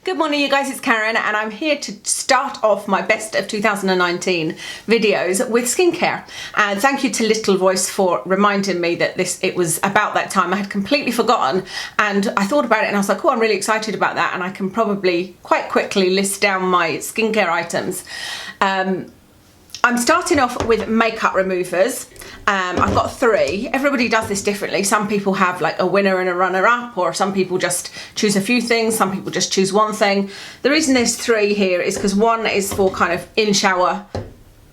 Good morning you guys, it's Karen and I'm here to start off my best of 2019 videos with skincare. And thank you to Little Voice for reminding me that it was about that time. I had completely forgotten and I thought about it and I was like, oh, I'm really excited about that, and I can probably quite quickly list down my skincare items. I'm starting off with makeup removers. I've got 3. Everybody does this differently. Some people have like a winner and a runner-up, or some people just choose a few things, some people just choose one thing. The reason there's 3 here is because one is for kind of in-shower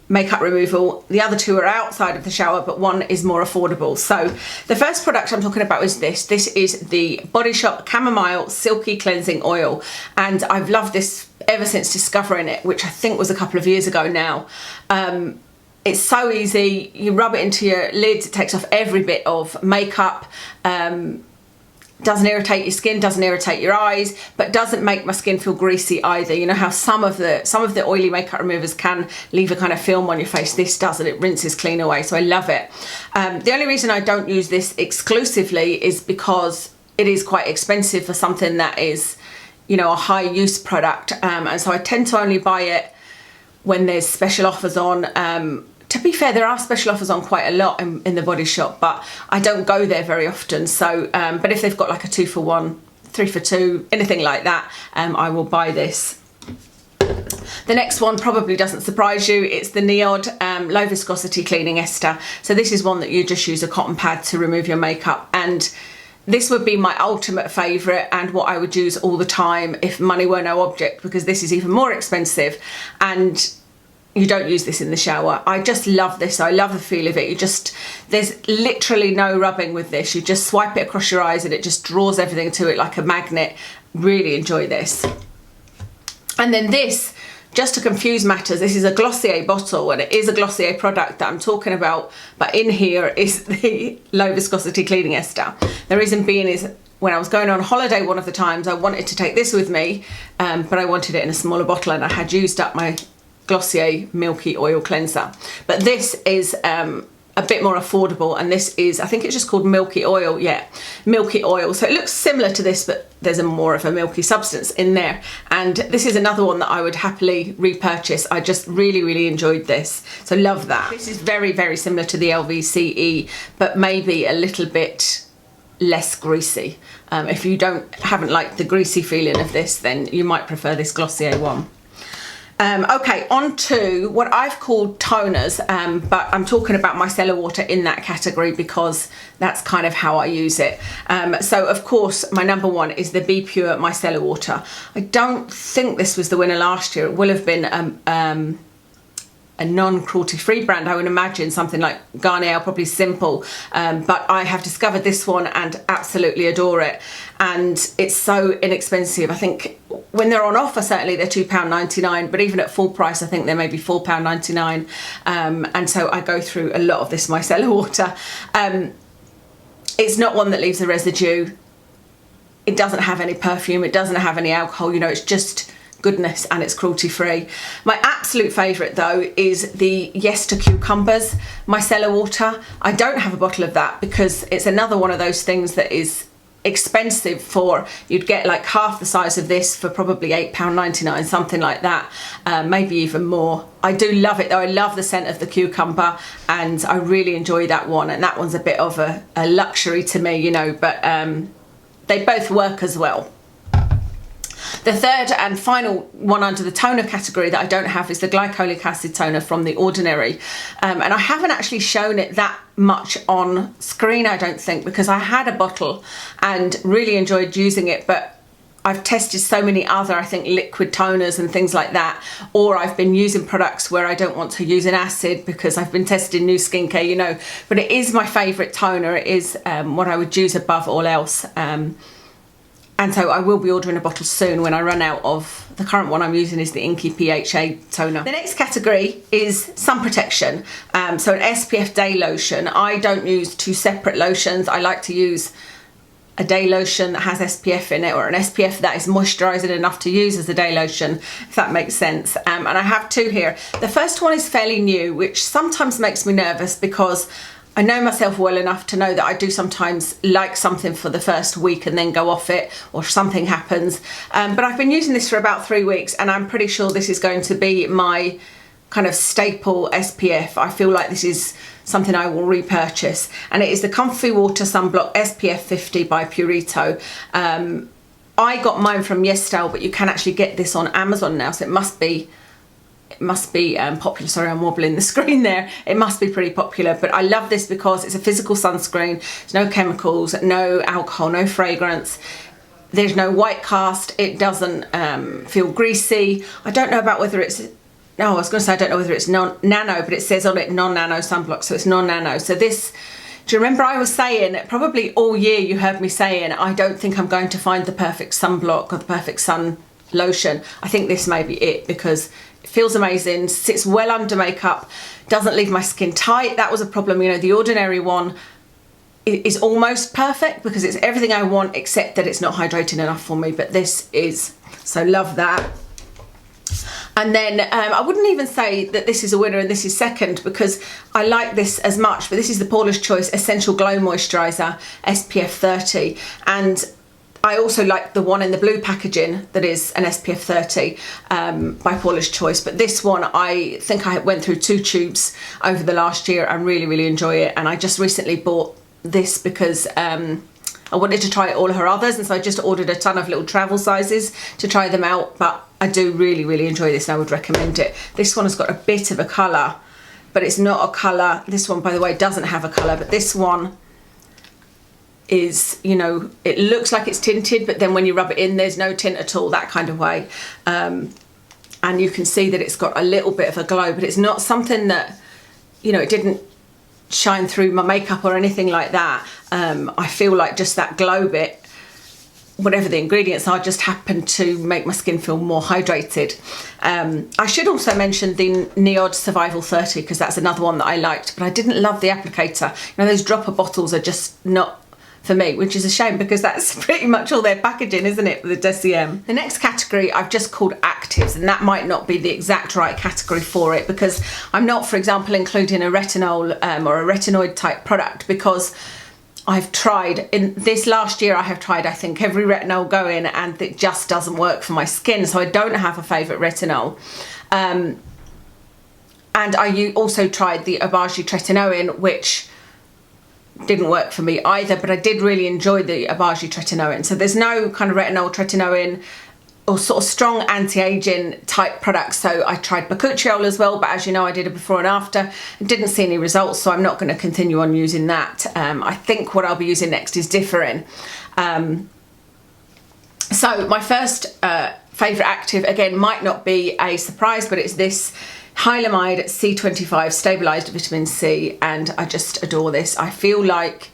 makeup removal, the other 2 are outside of the shower, but one is more affordable. So the first product I'm talking about is this. This is the Body Shop Chamomile Silky Cleansing Oil, and I've loved this ever since discovering it, which I think was a couple of years ago now. It's so easy. You rub it into your lids, it takes off every bit of makeup, doesn't irritate your skin, doesn't irritate your eyes, but doesn't make my skin feel greasy either. You know how some of the oily makeup removers can leave a kind of film on your face. This doesn't. It rinses clean away, so I love it. The only reason I don't use this exclusively is because it is quite expensive for something that is, you know, a high use product, and so I tend to only buy it when there's special offers on. To be fair, there are special offers on quite a lot in the Body Shop, but I don't go there very often. So, but if they've got like a 2 for 1, 3 for 2, anything like that, I will buy this. The next one probably doesn't surprise you. It's the Niod Low Viscosity Cleaning Ester. So this is one that you just use a cotton pad to remove your makeup, and this would be my ultimate favourite and what I would use all the time if money were no object, because this is even more expensive and you don't use this in the shower. I just love this. I love the feel of it. There's literally no rubbing with this. You just swipe it across your eyes and it just draws everything to it like a magnet. Really enjoy this. And then this, just to confuse matters, this is a Glossier bottle and it is a Glossier product that I'm talking about, but in here is the Low Viscosity Cleaning Ester. The reason being is when I was going on holiday one of the times, I wanted to take this with me, but I wanted it in a smaller bottle and I had used up my Glossier Milky Oil Cleanser. But this is a bit more affordable, and this is, I think it's just called Milky Oil. Yeah, Milky Oil. So it looks similar to this, but there's more of a milky substance in there. And this is another one that I would happily repurchase. I just really enjoyed this. So love that. This is very similar to the LVCE, but maybe a little bit less greasy. If you haven't liked the greasy feeling of this, then you might prefer this Glossier one. Okay, on to what I've called toners, but I'm talking about micellar water in that category because that's kind of how I use it. So of course my number one is the Be Pure Micellar Water. I don't think this was the winner last year. It will have been a non-cruelty free brand, I would imagine, something like Garnier, probably Simple, but I have discovered this one and absolutely adore it, and it's so inexpensive. I think when they're on offer, certainly they're £2.99, but even at full price I think they're maybe £4.99, and so I go through a lot of this micellar water. It's not one that leaves a residue, it doesn't have any perfume, it doesn't have any alcohol, you know, it's just goodness, and it's cruelty free. My absolute favourite though is the Yes to Cucumbers micellar water. I don't have a bottle of that because it's another one of those things that is expensive. You'd get like half the size of this for probably £8.99, something like that, maybe even more. I do love it though. I love the scent of the cucumber and I really enjoy that one, and that one's a bit of a luxury to me, you know, but they both work as well. The third and final one under the toner category that I don't have is the Glycolic Acid toner from the Ordinary, and I haven't actually shown it that much on screen, I don't think, because I had a bottle and really enjoyed using it, but I've tested so many other, I think, liquid toners and things like that, or I've been using products where I don't want to use an acid because I've been testing new skincare, you know, but it is my favourite toner. It is what I would use above all else. And so I will be ordering a bottle soon when I run out of, the current one I'm using is the Inkey PHA toner. The next category is sun protection. So an SPF day lotion. I don't use 2 separate lotions. I like to use a day lotion that has SPF in it, or an SPF that is moisturising enough to use as a day lotion, if that makes sense. And I have 2 here. The first one is fairly new, which sometimes makes me nervous because I know myself well enough to know that I do sometimes like something for the first week and then go off it, or something happens. But I've been using this for about 3 weeks, and I'm pretty sure this is going to be my kind of staple SPF. I feel like this is something I will repurchase, and it is the Comfy Water Sunblock SPF 50 by Purito. I got mine from YesStyle, but you can actually get this on Amazon now, so it must be popular. Sorry, I'm wobbling the screen there. It must be pretty popular, but I love this because it's a physical sunscreen. There's no chemicals, no alcohol, no fragrance. There's no white cast. It doesn't feel greasy. I don't know about whether it's, no, I was going to say I don't know whether it's nano, but it says on it non-nano sunblock, so it's non-nano. So this, do you remember I was saying, probably all year you heard me saying, I don't think I'm going to find the perfect sunblock or the perfect sun lotion. I think this may be it, because it feels amazing, sits well under makeup, doesn't leave my skin tight. That was a problem, you know. The Ordinary one is almost perfect because it's everything I want, except that it's not hydrating enough for me, but this is, so love that. And then I wouldn't even say that this is a winner and this is second, because I like this as much, but this is the Paula's Choice Essential Glow Moisturiser SPF 30, and I also like the one in the blue packaging that is an SPF 30 by Paula's Choice. But this one, I think I went through 2 tubes over the last year. I really, really enjoy it. And I just recently bought this because I wanted to try all her others. And so I just ordered a ton of little travel sizes to try them out. But I do really, really enjoy this and I would recommend it. This one has got a bit of a colour, but it's not a colour. This one, by the way, doesn't have a colour, but this one is, you know, it looks like it's tinted, but then when you rub it in, there's no tint at all, that kind of way. And you can see that it's got a little bit of a glow, but it's not something that, you know, it didn't shine through my makeup or anything like that. I feel like just that glow bit, whatever the ingredients are, just happen to make my skin feel more hydrated. I should also mention the Niod Survival 30, because that's another one that I liked, but I didn't love the applicator. You know, those dropper bottles are just not for me, which is a shame because that's pretty much all their packaging, isn't it, with the Deciem. The next category I've just called actives, and that might not be the exact right category for it, because I'm not, for example, including a retinol or a retinoid type product, because I've tried, in this last year I have tried, I think, every retinol going, and it just doesn't work for my skin, so I don't have a favourite retinol. And I also tried the Obagi Tretinoin, which didn't work for me either, but I did really enjoy the Obagi Tretinoin. So there's no kind of retinol, tretinoin, or sort of strong anti-aging type products. So I tried bakuchiol as well, but as you know, I did a before and after and didn't see any results, so I'm not going to continue on using that. I think what I'll be using next is Differin. So my first favourite active, again, might not be a surprise, but it's this Hylamide C25 stabilised vitamin C, and I just adore this. I feel like,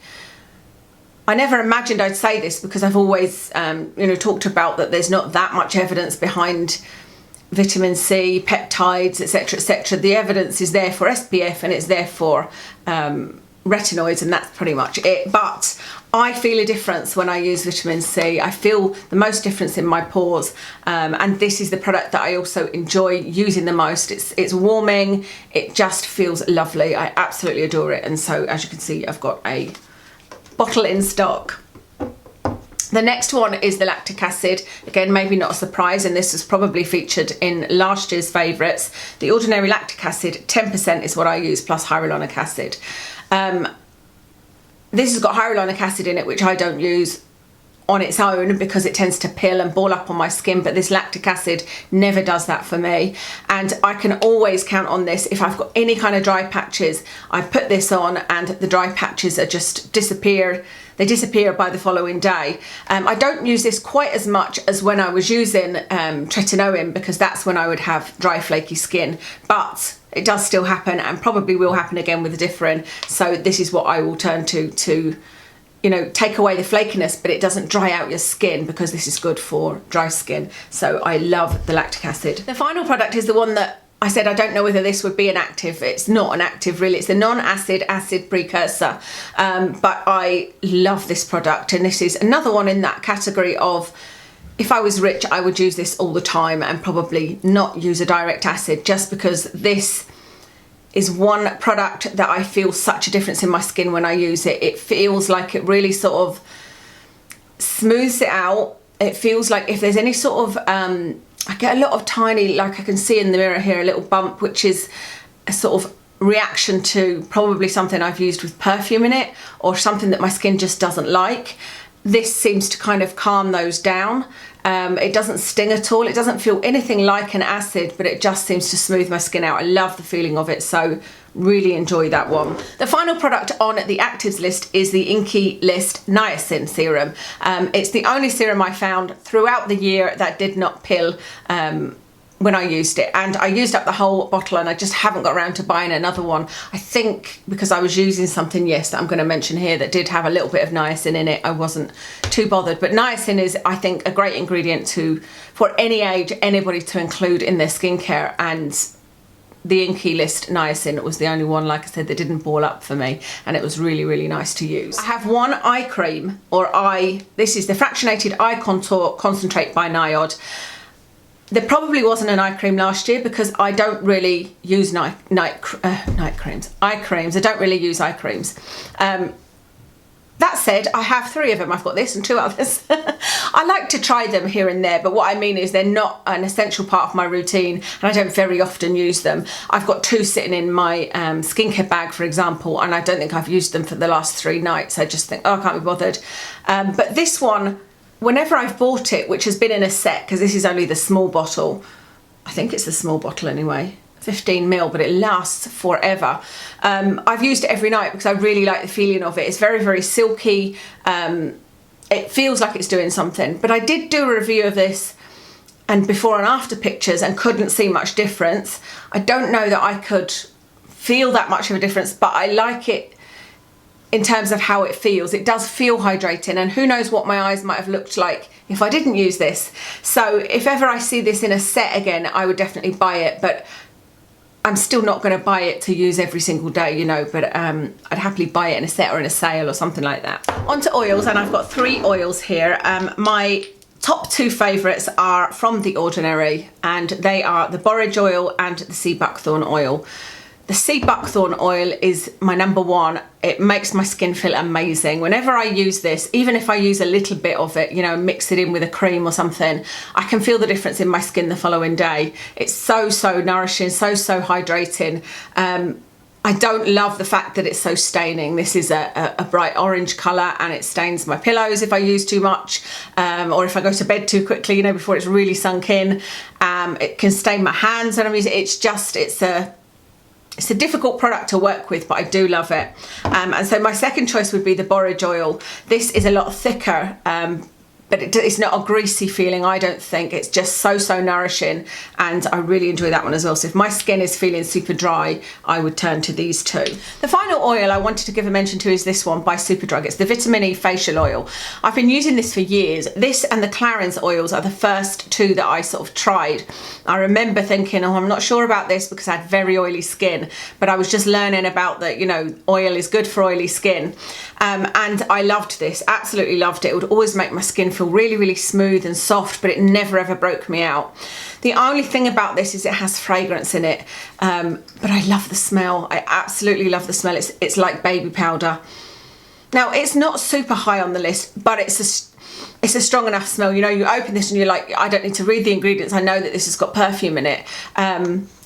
I never imagined I'd say this, because I've always you know, talked about that there's not that much evidence behind vitamin C, peptides, etc, etc. The evidence is there for SPF and it's there for retinoids, and that's pretty much it. But I feel a difference when I use vitamin C. I feel the most difference in my pores, and this is the product that I also enjoy using the most. It's warming, it just feels lovely. I absolutely adore it, and so as you can see, I've got a bottle in stock. The next one is the lactic acid. Again, maybe not a surprise, and this was probably featured in last year's favourites. The Ordinary Lactic Acid, 10% is what I use, plus hyaluronic acid. This has got hyaluronic acid in it, which I don't use on its own because it tends to peel and ball up on my skin, but this lactic acid never does that for me. And I can always count on this. If I've got any kind of dry patches, I put this on and the dry patches are just disappear. They disappear by the following day. I don't use this quite as much as when I was using tretinoin, because that's when I would have dry, flaky skin. But it does still happen, and probably will happen again with the Differin. So this is what I will turn to, you know, take away the flakiness, but it doesn't dry out your skin, because this is good for dry skin. So I love the lactic acid. The final product is the one that I said I don't know whether this would be an active. It's not an active really, it's the non-acid acid precursor, but I love this product, and this is another one in that category of, if I was rich I would use this all the time and probably not use a direct acid, just because this is one product that I feel such a difference in my skin when I use it. It feels like it really sort of smooths it out. It feels like if there's any sort of, I get a lot of tiny, like I can see in the mirror here, a little bump, which is a sort of reaction to probably something I've used with perfume in it or something that my skin just doesn't like. This seems to kind of calm those down. It doesn't sting at all. It doesn't feel anything like an acid, but it just seems to smooth my skin out. I love the feeling of it, so really enjoy that one. The final product on the actives list is the Inkey List Niacin serum. It's the only serum I found throughout the year that did not pill when I used it, and I used up the whole bottle and I just haven't got around to buying another one. I think because I was using something, yes, that I'm going to mention here that did have a little bit of niacin in it, I wasn't too bothered. But niacin is, I think, a great ingredient for any age, anybody to include in their skincare, and the Inkey List Niacin was the only one, like I said, that didn't ball up for me, and it was really, really nice to use. I have one eye cream, this is the Fractionated Eye Contour Concentrate by Niod. There probably wasn't an eye cream last year because I don't really use eye creams. I don't really use eye creams. That said, I have 3 of them. I've got this and 2 others. I like to try them here and there, but what I mean is they're not an essential part of my routine and I don't very often use them. I've got 2 sitting in my skincare bag, for example, and I don't think I've used them for the last 3 nights. I just think, oh, I can't be bothered. But this one, whenever I've bought it, which has been in a set, because this is only the small bottle, I think it's the small bottle anyway, 15 ml, but it lasts forever. I've used it every night because I really like the feeling of it. It's very, very silky. It feels like it's doing something. But I did do a review of this and before and after pictures and couldn't see much difference. I don't know that I could feel that much of a difference, but I like it in terms of how it feels. It does feel hydrating, and who knows what my eyes might have looked like if I didn't use this. So if ever I see this in a set again, I would definitely buy it, but I'm still not going to buy it to use every single day, you know, but I'd happily buy it in a set or in a sale or something like that. On to oils, and I've got 3 oils here. My top 2 favourites are from The Ordinary, and they are the Borage oil and the Seabuckthorn oil. The Seabuckthorn oil is my number 1. It makes my skin feel amazing. Whenever I use this, even if I use a little bit of it, you know, mix it in with a cream or something, I can feel the difference in my skin the following day. It's so, so nourishing, so, so hydrating. I don't love the fact that it's so staining. This is a bright orange colour and it stains my pillows if I use too much, or if I go to bed too quickly, you know, before it's really sunk in. It can stain my hands when I'm using it. It's a difficult product to work with, but I do love it. And so my second choice would be the Borage oil. This is a lot thicker, but it's not a greasy feeling, I don't think. It's just so, so nourishing, and I really enjoy that one as well. So if my skin is feeling super dry, I would turn to these 2. The final oil I wanted to give a mention to is this one by Superdrug. It's the Vitamin E Facial Oil. I've been using this for years. This and the Clarins oils are the first 2 that I sort of tried. I remember thinking, oh, I'm not sure about this because I had very oily skin, but I was just learning about that, you know, oil is good for oily skin. And I loved this, absolutely loved it. It would always make my skin feel really, really smooth and soft, but it never ever broke me out. The only thing about this is it has fragrance in it, but I love the smell. I absolutely love the smell. It's like baby powder. Now, it's not super high on the list, but it's a strong enough smell. You know, you open this and you're like, I don't need to read the ingredients. I know that this has got perfume in it.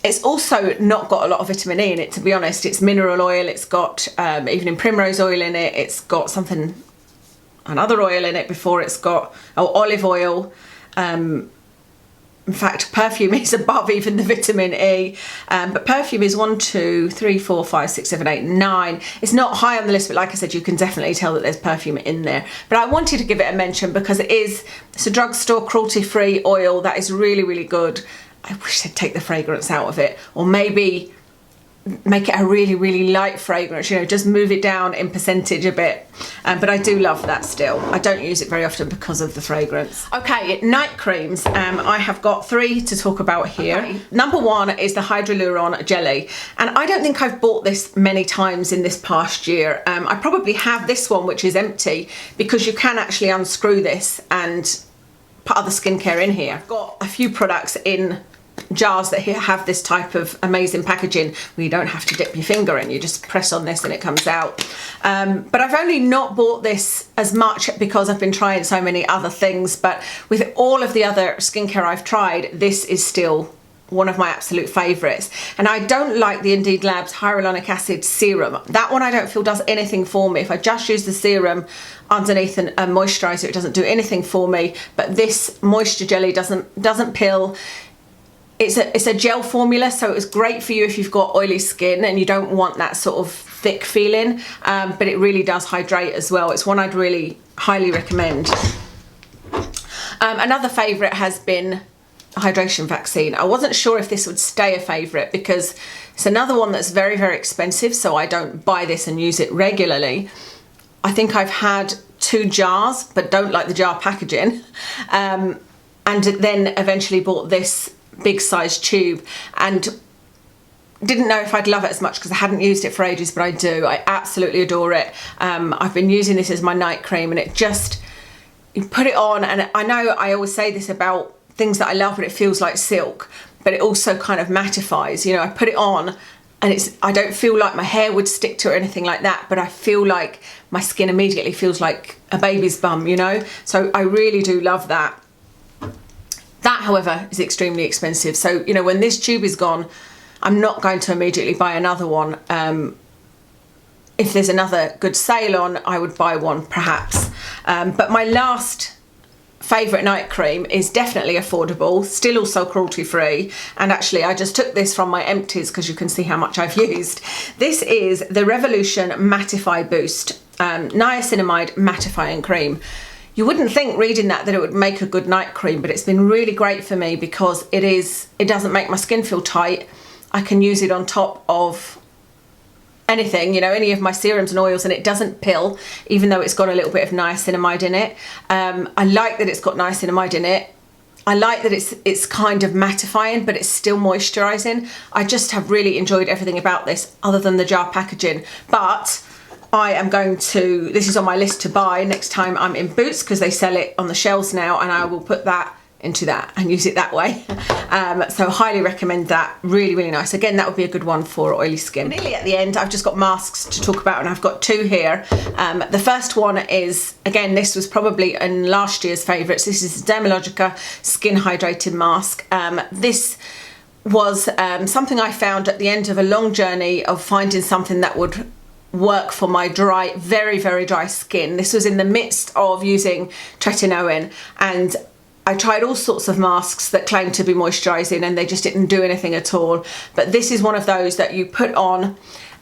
It's also not got a lot of vitamin E in it, to be honest. It's mineral oil. It's got evening primrose oil in it. It's got another oil in it before. It's got olive oil. In fact, perfume is above even the vitamin E, but perfume is 1, 2, 3, 4, 5, 6, 7, 8, 9. It's not high on the list, but like I said, you can definitely tell that there's perfume in there. But I wanted to give it a mention because it's a drugstore cruelty-free oil that is really, really good. I wish they'd take the fragrance out of it, or maybe make it a really, really light fragrance, you know, just move it down in percentage a bit. But I do love that still. I don't use it very often because of the fragrance. Okay, night creams. I have got 3 to talk about here. Okay. Number 1 is the Hydraluron jelly, and I don't think I've bought this many times in this past year. I probably have this one, which is empty, because you can actually unscrew this and put other skincare in here. I've got a few products in jars that have this type of amazing packaging where you don't have to dip your finger in, you just press on this and it comes out. But I've only not bought this as much because I've been trying so many other things, but with all of the other skincare I've tried, this is still one of my absolute favourites. And I don't like the Indeed Labs Hyaluronic Acid Serum. That one I don't feel does anything for me. If I just use the serum underneath a moisturiser, it doesn't do anything for me. But this moisture jelly doesn't pill. It's a gel formula, so it's great for you if you've got oily skin and you don't want that sort of thick feeling, but it really does hydrate as well. It's one I'd really highly recommend. Another favourite has been hydration vaccine. I wasn't sure if this would stay a favourite because it's another one that's very, very expensive, so I don't buy this and use it regularly. I think I've had 2 jars, but don't like the jar packaging, and then eventually bought this big size tube and didn't know if I'd love it as much because I hadn't used it for ages, but I do. I absolutely adore it. I've been using this as my night cream, and it just, you put it on, and I know I always say this about things that I love, but it feels like silk, but it also kind of mattifies. You know, I put it on and I don't feel like my hair would stick to it or anything like that, but I feel like my skin immediately feels like a baby's bum, you know? So I really do love that. That, however, is extremely expensive. So, you know, when this tube is gone, I'm not going to immediately buy another one. If there's another good sale on, I would buy one perhaps. But my last favourite night cream is definitely affordable, still also cruelty free, and actually I just took this from my empties because you can see how much I've used. This is the Revolution Mattify Boost Niacinamide Mattifying Cream. You wouldn't think reading that it would make a good night cream, but it's been really great for me because it doesn't make my skin feel tight. I can use it on top of anything, you know, any of my serums and oils, and it doesn't pill, even though it's got a little bit of niacinamide in it. I like that it's got niacinamide in it. I like that it's kind of mattifying, but it's still moisturising. I just have really enjoyed everything about this, other than the jar packaging. But I am going to, this is on my list to buy next time I'm in Boots, because they sell it on the shelves now, and I will put that into that and use it that way. So highly recommend that. Really, really nice. Again, that would be a good one for oily skin. Nearly at the end, I've just got masks to talk about, and I've got 2 here. The first one is, again, this was probably in last year's favourites. This is Dermalogica Skin Hydrating Mask. This was something I found at the end of a long journey of finding something that would work for my dry, very, very dry skin. This was in the midst of using tretinoin, and I tried all sorts of masks that claimed to be moisturising and they just didn't do anything at all. But this is one of those that you put on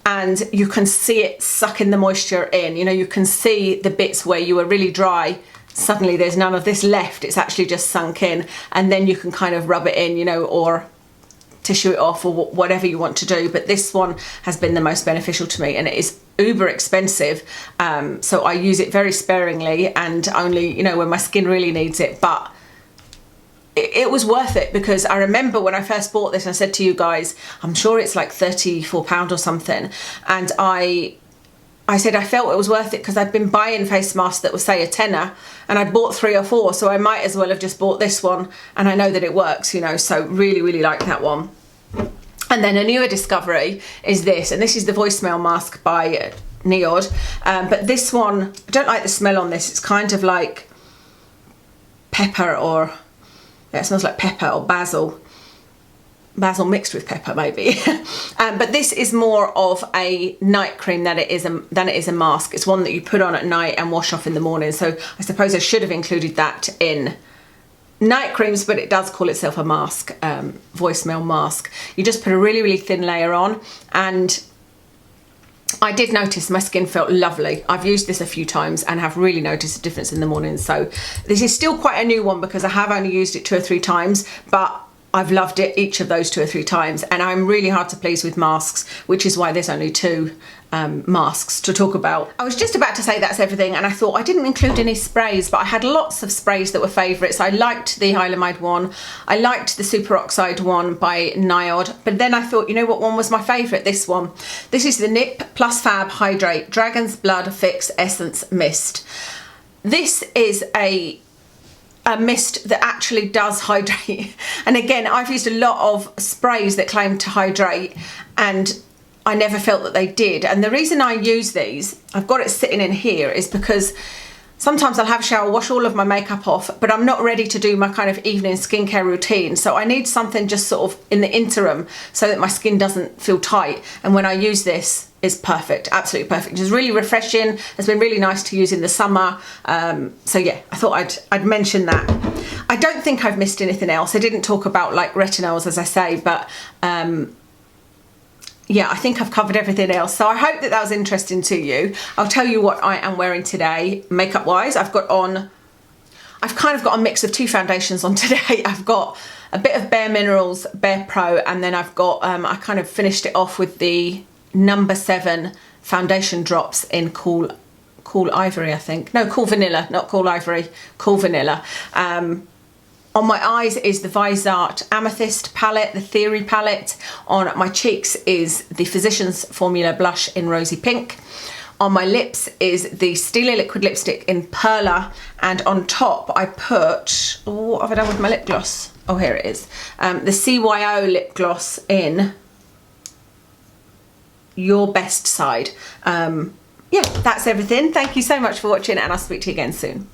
and you can see it sucking the moisture in. You know, you can see the bits where you were really dry. Suddenly there's none of this left. It's actually just sunk in, and then you can kind of rub it in, you know, or tissue it off, or whatever you want to do. But this one has been the most beneficial to me, and it is uber expensive. So I use it very sparingly and only, you know, when my skin really needs it. But it was worth it, because I remember when I first bought this, I said to you guys, I'm sure it's like £34 or something, and I said I felt it was worth it because I'd been buying face masks that were, say, a tenner, and I'd bought 3 or 4, so I might as well have just bought this one, and I know that it works, you know, so really, really like that one. And then a newer discovery is this, and this is the voicemail mask by Niod, but this one, I don't like the smell on this. It's kind of like pepper, or yeah, it smells like pepper or basil mixed with pepper maybe. But this is more of a night cream than it is a mask. It's one that you put on at night and wash off in the morning. So I suppose I should have included that in night creams, but it does call itself a mask, voicemail mask. You just put a really, really thin layer on, and I did notice my skin felt lovely. I've used this a few times and have really noticed a difference in the morning. So this is still quite a new one because I have only used it 2 or 3 times, but I've loved it each of those 2 or 3 times, and I'm really hard to please with masks, which is why there's only 2 masks to talk about. I was just about to say that's everything, and I thought I didn't include any sprays, but I had lots of sprays that were favourites. I liked the Hylamide one, I liked the Superoxide one by Niod, but then I thought, you know what one was my favourite? This one. This is the Nip+Fab Dragon Essence Mist. This is a a mist that actually does hydrate. And again, I've used a lot of sprays that claim to hydrate and I never felt that they did. And the reason I use these, I've got it sitting in here, is because sometimes I'll have a shower, wash all of my makeup off, but I'm not ready to do my kind of evening skincare routine. So I need something just sort of in the interim so that my skin doesn't feel tight. And when I use this, it's perfect, absolutely perfect. It's really refreshing. It's been really nice to use in the summer. So yeah, I thought I'd mention that. I don't think I've missed anything else. I didn't talk about like retinols, as I say, but yeah, I think I've covered everything else. So I hope that was interesting to you. I'll tell you what I am wearing today, makeup wise. I've kind of got a mix of two foundations on today. I've got a bit of Bare Minerals, Bare Pro, and then I've got, I kind of finished it off with the number 7 foundation drops in Cool Ivory, I think. No, Cool Vanilla, not Cool Ivory, Cool Vanilla. On my eyes is the Visart Amethyst palette, the Theory palette. On my cheeks is the Physicians Formula blush in Rosy Pink. On my lips is the Stila liquid lipstick in Perla. And on top I put, what have I done with my lip gloss? Oh, here it is. The CYO lip gloss in Your Best Side. Yeah, that's everything. Thank you so much for watching and I'll speak to you again soon.